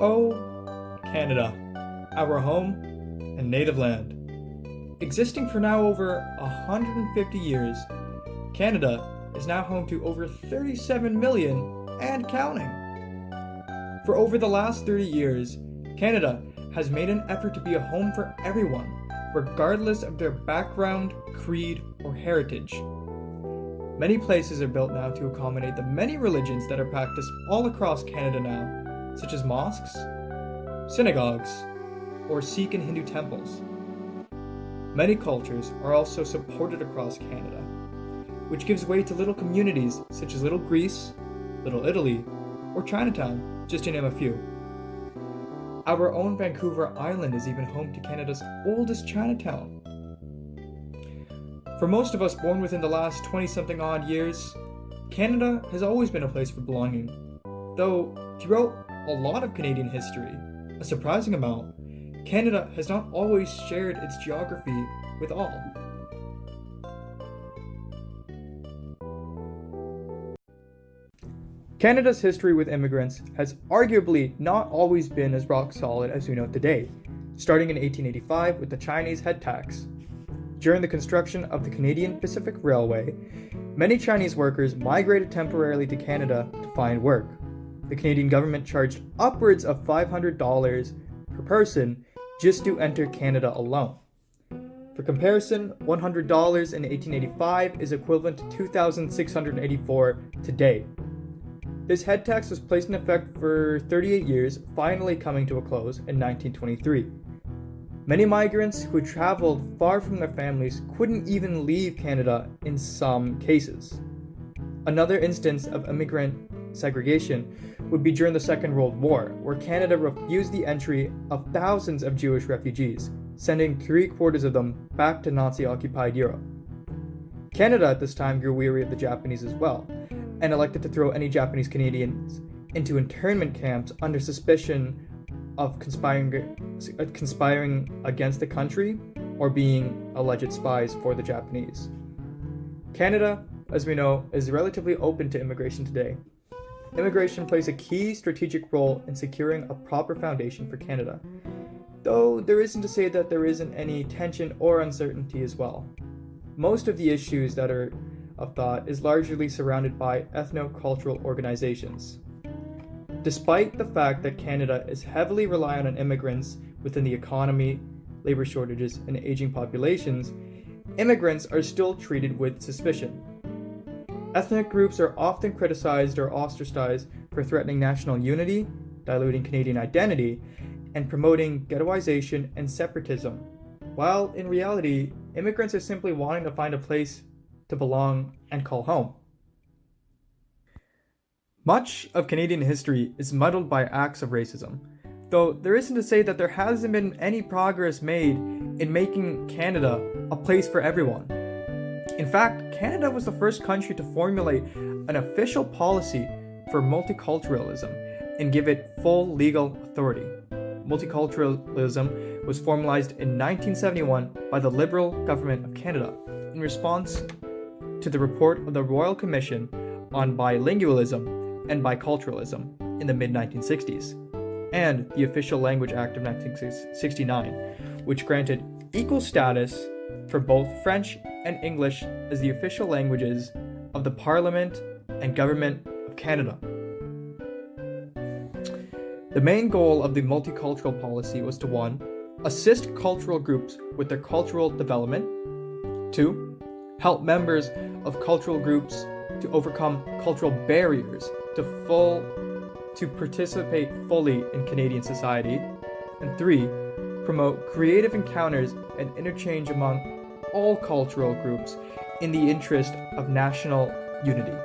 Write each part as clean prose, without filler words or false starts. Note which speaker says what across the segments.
Speaker 1: Oh, Canada, our home and native land. Existing for now over 150 years, Canada is now home to over 37 million and counting. For over the last 30 years, Canada has made an effort to be a home for everyone, regardless of their background, creed, or heritage. Many places are built now to accommodate the many religions that are practiced all across Canada now, such as mosques, synagogues, or Sikh and Hindu temples. Many cultures are also supported across Canada, which gives way to little communities such as Little Greece, Little Italy, or Chinatown, just to name a few. Our own Vancouver Island is even home to Canada's oldest Chinatown. For most of us born within the last 20-something odd years, Canada has always been a place for belonging, though throughout a lot of Canadian history, a surprising amount, Canada has not always shared its geography with all. Canada's history with immigrants has arguably not always been as rock solid as we know today, starting in 1885 with the Chinese head tax. During the construction of the Canadian Pacific Railway, many Chinese workers migrated temporarily to Canada to find work. The Canadian government charged upwards of $500 per person just to enter Canada alone. For comparison, $100 in 1885 is equivalent to $2,684 today. This head tax was placed in effect for 38 years, finally coming to a close in 1923. Many migrants who traveled far from their families couldn't even leave Canada in some cases. Another instance of immigrant segregation would be during the Second World War, where Canada refused the entry of thousands of Jewish refugees, sending 3/4 of them back to Nazi-occupied Europe. Canada at this time grew weary of the Japanese as well, and elected to throw any Japanese Canadians into internment camps under suspicion of conspiring against the country or being alleged spies for the Japanese. Canada, as we know, is relatively open to immigration today. Immigration plays a key strategic role in securing a proper foundation for Canada, though there isn't to say that there isn't any tension or uncertainty as well. Most of the issues that are of thought is largely surrounded by ethno-cultural organizations. Despite the fact that Canada is heavily reliant on immigrants within the economy, labor shortages, and aging populations, immigrants are still treated with suspicion. Ethnic groups are often criticized or ostracized for threatening national unity, diluting Canadian identity, and promoting ghettoization and separatism, while in reality, immigrants are simply wanting to find a place to belong and call home. Much of Canadian history is muddled by acts of racism, though there isn't to say that there hasn't been any progress made in making Canada a place for everyone. In fact, Canada was the first country to formulate an official policy for multiculturalism and give it full legal authority. Multiculturalism was formalized in 1971 by the Liberal Government of Canada in response to the report of the Royal Commission on Bilingualism and Biculturalism in the mid-1960s, and the Official Language Act of 1969, which granted equal status for both French and English as the official languages of the Parliament and Government of Canada. The main goal of the multicultural policy was to 1. Assist cultural groups with their cultural development, 2. Help members of cultural groups to overcome cultural barriers to participate fully in Canadian society, and 3. Promote creative encounters and interchange among all cultural groups in the interest of national unity,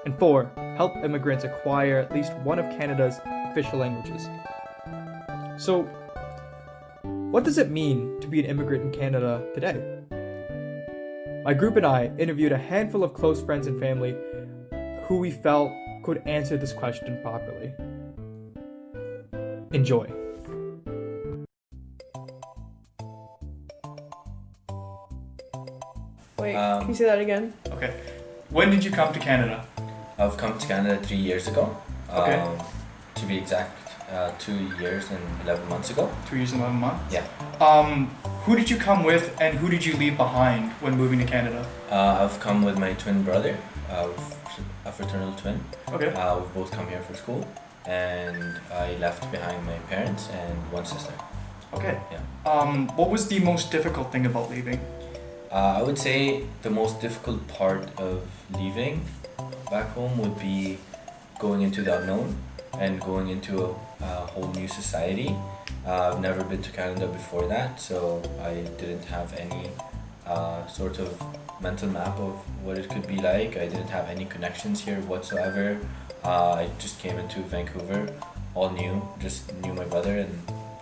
Speaker 1: and 4. Help immigrants acquire at least one of Canada's official languages. So, what does it mean to be an immigrant in Canada today? My group and I interviewed a handful of close friends and family who we felt could answer this question properly. Enjoy.
Speaker 2: Wait, can you say that again?
Speaker 1: Okay. When did you come to Canada?
Speaker 3: I've come to Canada 3 years ago.
Speaker 1: Okay.
Speaker 3: To be exact, 2 years and 11 months ago.
Speaker 1: 2 years and 11 months?
Speaker 3: Yeah.
Speaker 1: Who did you come with and who did you leave behind when moving to Canada?
Speaker 3: I've come with my twin brother, a fraternal twin.
Speaker 1: Okay.
Speaker 3: We've both come here for school, and I left behind my parents and one sister.
Speaker 1: Okay.
Speaker 3: Yeah.
Speaker 1: What was the most difficult thing about leaving?
Speaker 3: I would say the most difficult part of leaving back home would be going into the unknown and going into a whole new society. I've never been to Canada before that, so I didn't have any sort of mental map of what it could be like. I didn't have any connections here whatsoever. I just came into Vancouver, all new, just knew my brother and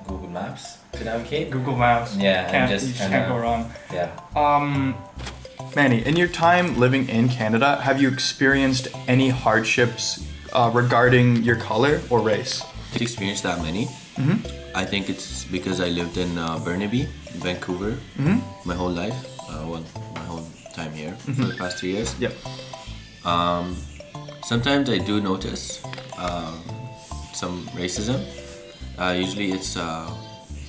Speaker 3: Google Maps to navigate.
Speaker 1: Google Maps.
Speaker 3: Yeah,
Speaker 1: You just can't go wrong.
Speaker 3: Yeah.
Speaker 1: Manny, in your time living in Canada, have you experienced any hardships regarding your color or race?
Speaker 3: Didn't experience that many.
Speaker 1: Mm-hmm.
Speaker 3: I think it's because I lived in Burnaby, Vancouver, my whole life. My whole time here for the past 3 years.
Speaker 1: Yep.
Speaker 3: Sometimes I do notice some racism. Usually it's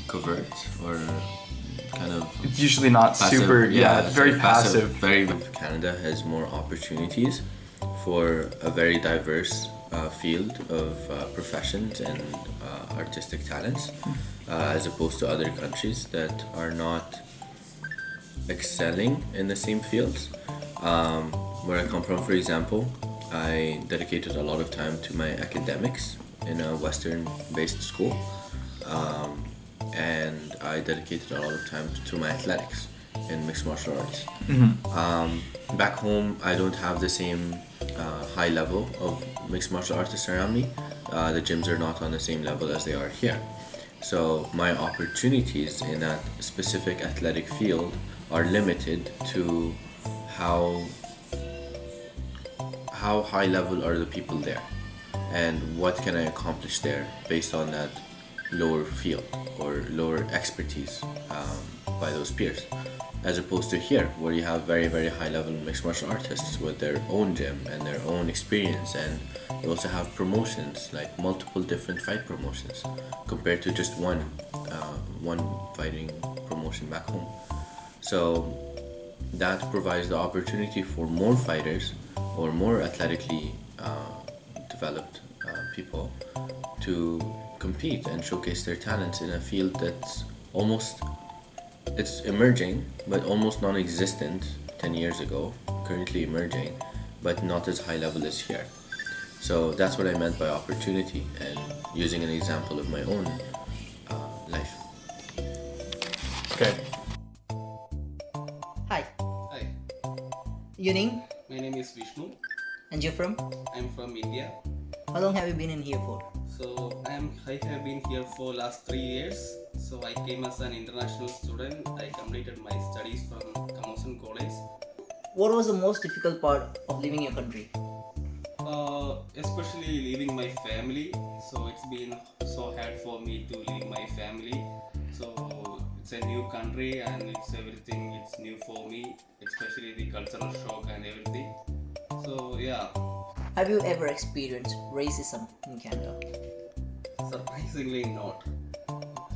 Speaker 3: covert or kind of.
Speaker 1: It's usually not
Speaker 3: passive,
Speaker 1: super. Yeah, it's very passive.
Speaker 3: Canada has more opportunities for a very diverse field of professions and artistic talents, as opposed to other countries that are not excelling in the same fields. Where I come from, for example, I dedicated a lot of time to my academics in a Western-based school, and I dedicated a lot of time to my athletics in mixed martial arts. Back home, I don't have the same high level of mixed martial artists around me. The gyms are not on the same level as they are here. So my opportunities in that specific athletic field are limited to how high level are the people there and what can I accomplish there based on that lower field or lower expertise by those peers, as opposed to here where you have very, very high level mixed martial artists with their own gym and their own experience, and you also have promotions, like multiple different fight promotions compared to just one fighting promotion back home. So that provides the opportunity for more fighters or more athletically developed people to compete and showcase their talents in a field that's it's emerging but almost non-existent 10 years ago, currently emerging but not as high level as here. So that's what I meant by opportunity, and using an example of my own life.
Speaker 1: Okay.
Speaker 4: Hi.
Speaker 5: Hi,
Speaker 4: Your name?
Speaker 5: my name is Vishnu.
Speaker 4: And you're from?
Speaker 5: I'm from India.
Speaker 4: How long have you been in here for?
Speaker 5: So I have been here for last 3 years. So I came as an international student. I completed my studies from Commerce College.
Speaker 4: What was the most difficult part of leaving your country?
Speaker 5: Especially leaving my family. So it's been so hard for me to leave my family. So it's a new country and it's new for me, especially the cultural shock and everything. So yeah,
Speaker 4: Have you ever experienced racism in Canada?
Speaker 5: surprisingly not.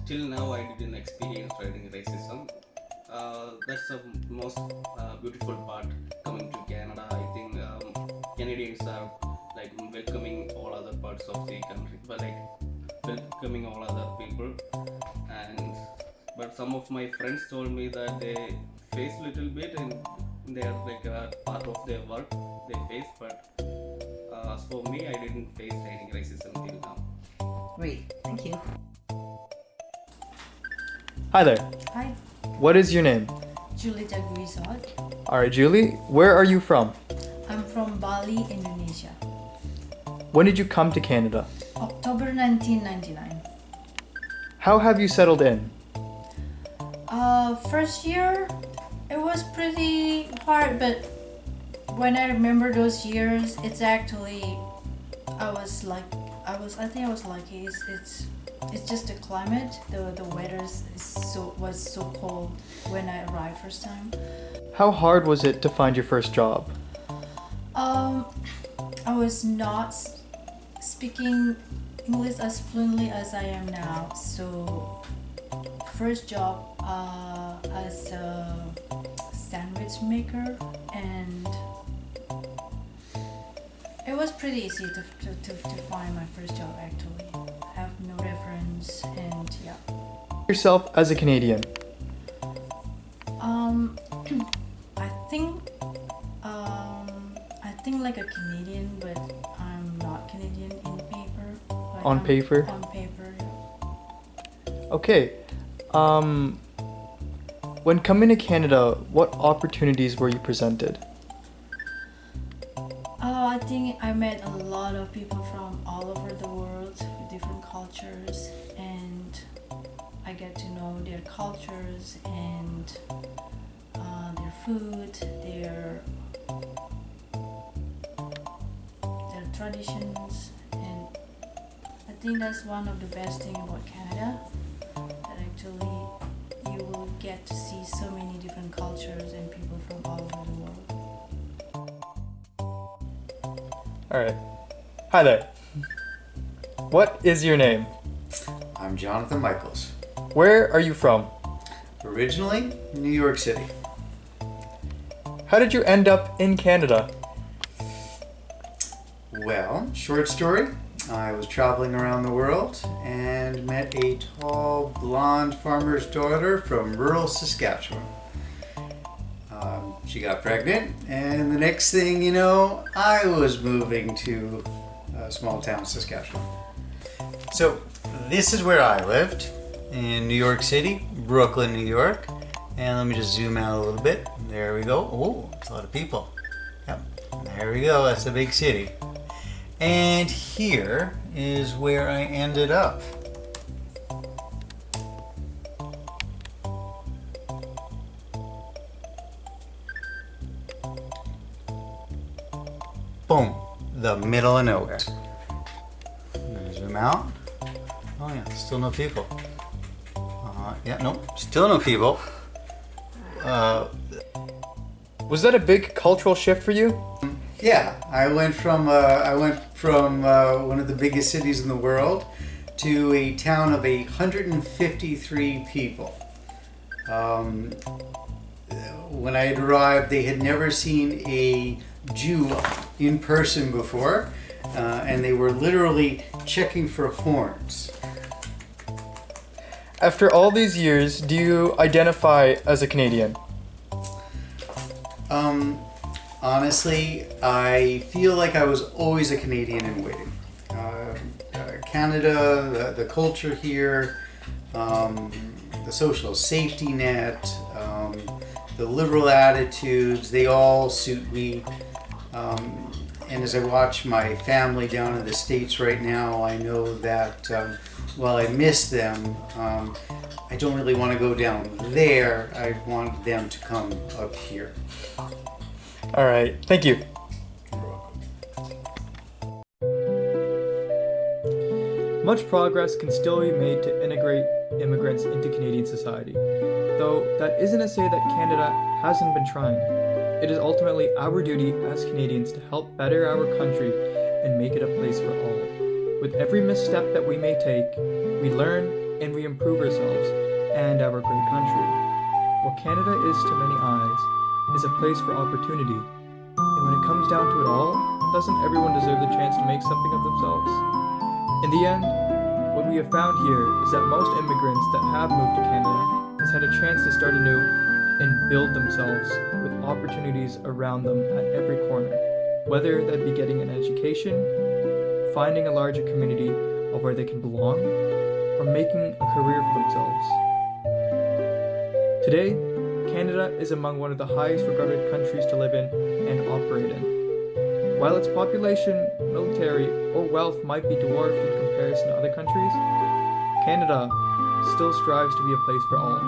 Speaker 5: Till now I didn't experience racism. That's the most beautiful part coming to Canada. I think Canadians are like welcoming all other parts of the country, but like welcoming all other people. But some of my friends told me that they face little bit and they're like a part of their work they face. But as for me, I didn't face any racism till now.
Speaker 4: Great, thank you.
Speaker 1: Hi there.
Speaker 6: Hi,
Speaker 1: What is your name?
Speaker 6: Julita Guizot.
Speaker 1: Alright, Julie, where are you from?
Speaker 6: I'm from Bali, Indonesia.
Speaker 1: When did you come to Canada?
Speaker 6: October 1999.
Speaker 1: How have you settled in?
Speaker 6: First year, it was pretty hard, but when I remember those years, it's actually, I think I was lucky. It's just the climate. The weather was so cold when I arrived first time.
Speaker 1: How hard was it to find your first job?
Speaker 6: I was not speaking English as fluently as I am now. So, first job as a sandwich maker, and it was pretty easy to find my first job actually. I have no reference, and yeah.
Speaker 1: Yourself as a Canadian.
Speaker 6: I think like a Canadian, but I'm not Canadian in paper. Like
Speaker 1: On paper?
Speaker 6: On paper, yeah.
Speaker 1: Okay. When coming to Canada, what opportunities were you presented?
Speaker 6: I think I met a lot of people from all over the world with different cultures, and I get to know their cultures and their food, their traditions, and I think that's one of the best thing about Canada, that actually you will get to see so many different cultures and people from all over the world.
Speaker 1: Alright. Hi there. What is your name?
Speaker 7: I'm Jonathan Michaels.
Speaker 1: Where are you from?
Speaker 7: Originally, New York City.
Speaker 1: How did you end up in Canada?
Speaker 7: Well, short story, I was traveling around the world and met a tall, blonde farmer's daughter from rural Saskatchewan. She got pregnant, and the next thing you know, I was moving to small town Saskatchewan. So, this is where I lived, in New York City, Brooklyn, New York. And let me just zoom out a little bit. There we go. Oh, it's a lot of people. Yep, there we go. That's a big city. And here is where I ended up. Boom, the middle of nowhere. Zoom out. Oh yeah, still no people. Yeah, nope, still no people.
Speaker 1: Was that a big cultural shift for you?
Speaker 7: Yeah, I went from one of the biggest cities in the world to a town of 153 people. When I had arrived, they had never seen a Jew in person before, and they were literally checking for horns.
Speaker 1: After all these years, do you identify as a Canadian?
Speaker 7: Honestly, I feel like I was always a Canadian in waiting. Canada, the culture here, the social safety net, the liberal attitudes, they all suit me. And as I watch my family down in the States right now, I know that while I miss them, I don't really want to go down there. I want them to come up here.
Speaker 1: All right, thank you. Much progress can still be made to integrate immigrants into Canadian society, though that isn't to say that Canada hasn't been trying. It is ultimately our duty as Canadians to help better our country and make it a place for all. With every misstep that we may take, we learn and we improve ourselves and our great country. What Canada is to many eyes is a place for opportunity. And when it comes down to it all, doesn't everyone deserve the chance to make something of themselves? In the end, what we have found here is that most immigrants that have moved to Canada has had a chance to start anew and build themselves with opportunities around them at every corner, whether that be getting an education, finding a larger community of where they can belong, or making a career for themselves. Today, Canada is among one of the highest regarded countries to live in and operate in. While its population, military, or wealth might be dwarfed in comparison to other countries, Canada still strives to be a place for all.